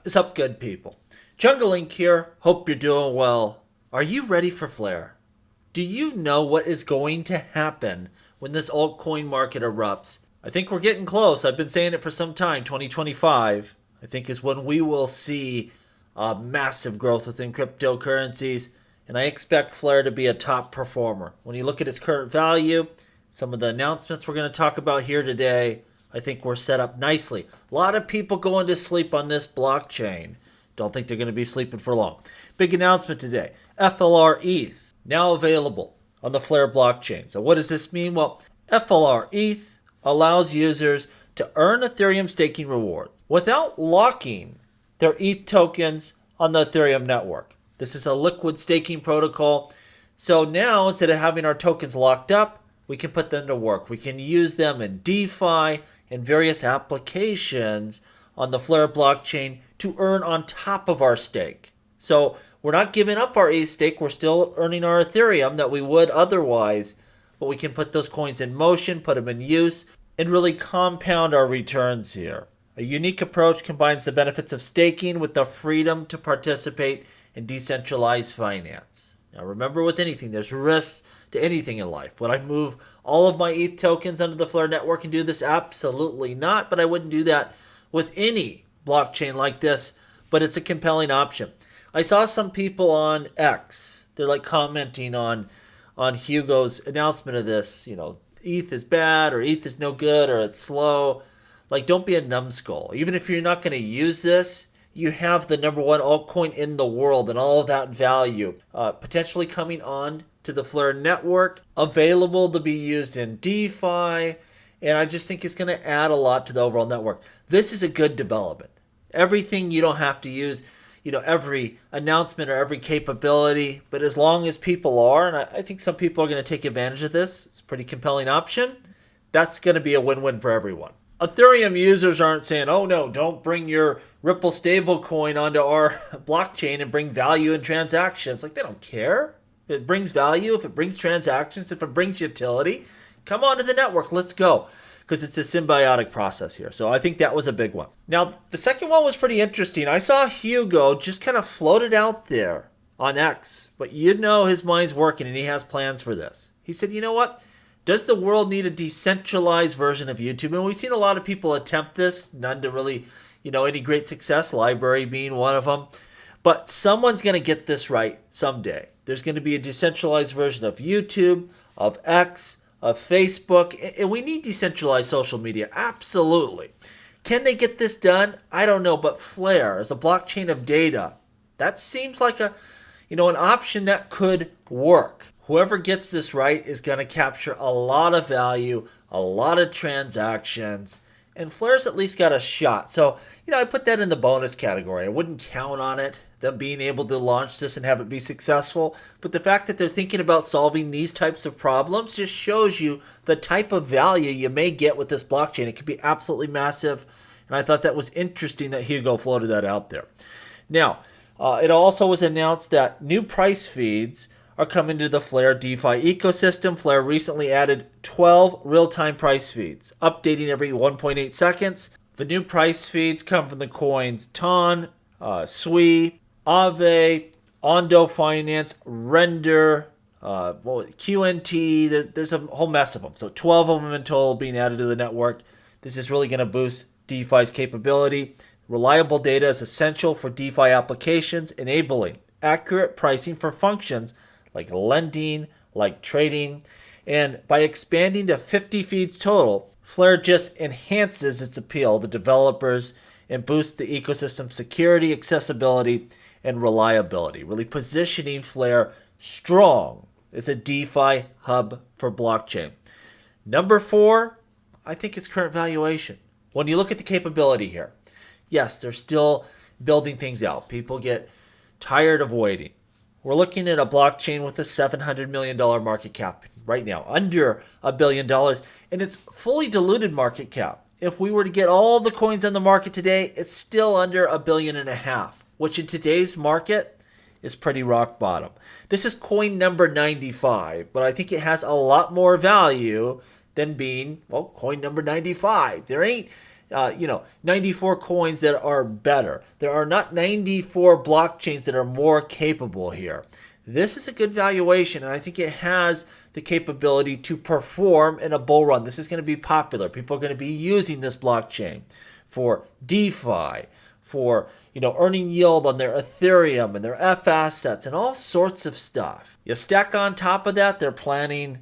What's up, good people? Jungle Link here. Hope you're doing well. Are you ready for Flare? Do you know what is going to happen when this altcoin market erupts? I think we're getting close. I've been saying it for some time. 2025, I think, is when we will see massive growth within cryptocurrencies. And I expect Flare to be a top performer. When you look at its current value, some of the announcements we're going to talk about here today, I think we're set up nicely. A lot of people going to sleep on this blockchain. Don't think they're going to be sleeping for long. Big announcement today. FLrETH now available on the Flare blockchain. So what does this mean? Well, FLrETH allows users to earn Ethereum staking rewards without locking their ETH tokens on the Ethereum network. This is a liquid staking protocol. So now, instead of having our tokens locked up, we can put them to work. We can use them in DeFi and various applications on the Flare blockchain to earn on top of our stake. So we're not giving up our ETH stake. We're still earning our Ethereum that we would otherwise, but we can put those coins in motion, put them in use, and really compound our returns here. A unique approach combines the benefits of staking with the freedom to participate in decentralized finance. Now remember, with anything, there's risks to anything in life. Would I move all of my ETH tokens under the Flare network and do this? Absolutely not, but I wouldn't do that with any blockchain like this, but it's a compelling option. I saw some people on X, they're like commenting on Hugo's announcement of this, ETH is bad, or ETH is no good, or it's slow. Like, don't be a numbskull. Even if you're not going to use this, you have the number one altcoin in the world and all of that value potentially coming on to the Flare network, available to be used in DeFi, and I just think it's going to add a lot to the overall network. This is a good development. Everything you don't have to use, every announcement or every capability, but as long as people are, and I think some people are going to take advantage of this, it's a pretty compelling option, that's going to be a win-win for everyone. Ethereum users aren't saying, oh no, don't bring your Ripple stablecoin onto our blockchain and bring value in transactions. Like, they don't care. If it brings value, if it brings transactions, if it brings utility, come onto the network, let's go. Because it's a symbiotic process here. So I think that was a big one. Now, the second one was pretty interesting. I saw Hugo just kind of floated out there on X, but his mind's working and he has plans for this. He said, you know what? Does the world need a decentralized version of YouTube? And we've seen a lot of people attempt this, none to really, any great success, Library being one of them. But someone's going to get this right someday. There's going to be a decentralized version of YouTube, of X, of Facebook, and we need decentralized social media, absolutely. Can they get this done? I don't know, but Flare as a blockchain of data, that seems like an option that could work. Whoever gets this right is going to capture a lot of value, a lot of transactions, and Flare's at least got a shot. So, I put that in the bonus category. I wouldn't count on it, them being able to launch this and have it be successful. But the fact that they're thinking about solving these types of problems just shows you the type of value you may get with this blockchain. It could be absolutely massive. And I thought that was interesting that Hugo floated that out there. Now, it also was announced that new price feeds are coming to the Flare DeFi ecosystem. Flare recently added 12 real-time price feeds, updating every 1.8 seconds. The new price feeds come from the coins TON, SWI, Aave, Ondo Finance, Render, QNT. There's a whole mess of them. So 12 of them in total being added to the network. This is really going to boost DeFi's capability. Reliable data is essential for DeFi applications, enabling accurate pricing for functions like lending, like trading. And by expanding to 50 feeds total, Flare just enhances its appeal to developers and boosts the ecosystem security, accessibility, and reliability, really positioning Flare strong as a DeFi hub for blockchain. Number 4, I think, is current valuation. When you look at the capability here, yes, they're still building things out. People get tired of waiting. We're looking at a blockchain with a $700 million market cap right now, under $1 billion, and it's fully diluted market cap. If we were to get all the coins on the market today, it's still under $1.5 billion, which in today's market is pretty rock bottom. This is coin number 95, but I think it has a lot more value than being, well, coin number 95. There ain't 94 coins that are better. There are not 94 blockchains that are more capable here. This is a good valuation, and I think it has the capability to perform in a bull run. This is going to be popular. People are going to be using this blockchain for DeFi, for earning yield on their Ethereum and their F assets and all sorts of stuff. You stack on top of that, they're planning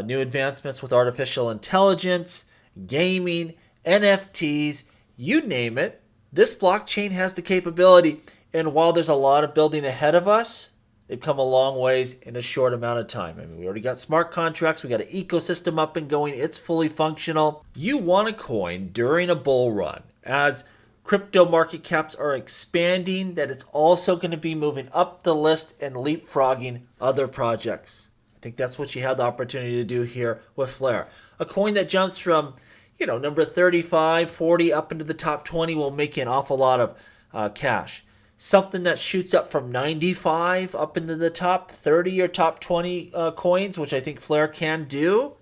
new advancements with artificial intelligence, gaming, NFTs, you name it. This blockchain has the capability, and while there's a lot of building ahead of us, they've come a long ways in a short amount of time. I mean, we already got smart contracts. We got an ecosystem up and going. It's fully functional. You want a coin during a bull run as crypto market caps are expanding, that it's also going to be moving up the list and leapfrogging other projects. I think that's what you have the opportunity to do here with Flare. A coin that jumps from, number 35, 40 up into the top 20 will make you an awful lot of cash. Something that shoots up from 95 up into the top 30 or top 20 coins, which I think Flare can do,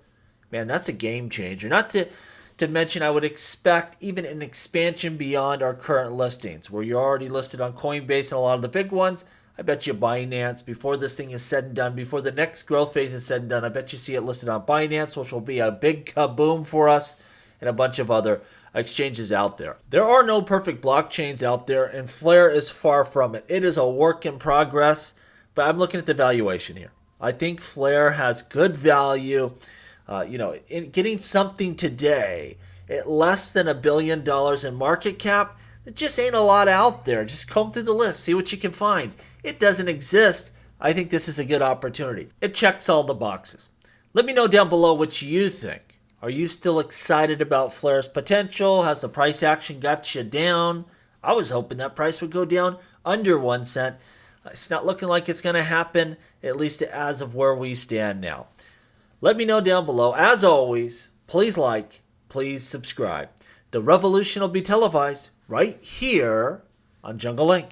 man, that's a game changer. Not to mention, I would expect even an expansion beyond our current listings, where you're already listed on Coinbase and a lot of the big ones. I bet you Binance, before this thing is said and done, before the next growth phase is said and done, I bet you see it listed on Binance, which will be a big kaboom for us, and a bunch of other exchanges out there. There are no perfect blockchains out there, and Flare is far from it. It is a work in progress, but I'm looking at the valuation here. I think Flare has good value. In getting something today at less than $1 billion in market cap, there just ain't a lot out there. Just comb through the list, see what you can find. It doesn't exist. I think this is a good opportunity. It checks all the boxes. Let me know down below what you think. Are you still excited about Flare's potential? Has the price action got you down? I was hoping that price would go down under 1 cent. It's not looking like it's going to happen, at least as of where we stand now. Let me know down below. As always, please like, please subscribe. The revolution will be televised right here on Jungle Link.